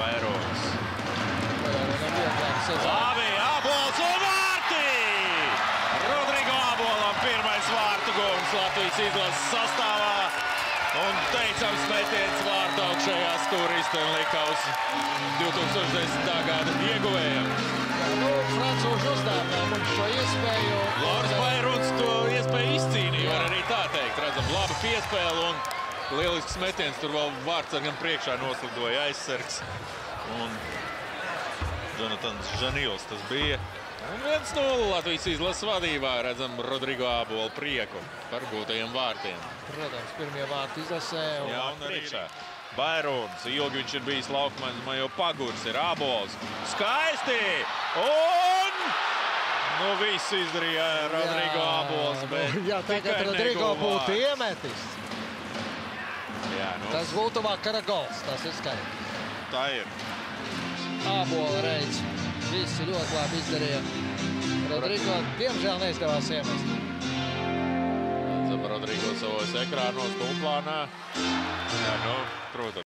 Vairons. Labi, Ābols un vārti! Rodrigo Ābolam pirmais vārtu guvums Latvijas izlases sastāvā. Un teicams metiens vārtu augšējā stūrī Stenlika uz 2010. gada ieguvējiem. Francūži uzdāvināja mums šo iespēju. Lauris Vairons to iespēju izcīnīja, var arī tā teikt. Redzam, laba piespēle un lielisks metiens. Tur vēl vārtsargam priekšā noslidoja aizsargs. Un Jonatans Žanils tas bija. Un 1-0 Latvijas izlases vadībā. Redzam Rodrigo Ābolu prieku par gūtajiem vārtiem. Protams, pirmie vārti izlasē. Jā, un priekšā. Vairons, ilgi viņš ir bijis laukumā, jau pagurs ir Ābols. Skaisti! Un... Nu, viss izdarīja Rodrigo Ābols, bet... Jā, tagad Rodrigo būtu iemetis. Jā, nu... Tas būtu vakara gols, tas ir skaidrs. Tā ir. Ābola reids. Visi ļoti labi izdarīja. Rodrigo, diemžēl, neizdevās iemest. Rodrigo savos ekrānos, tūmplānā. Jā, nu, protams.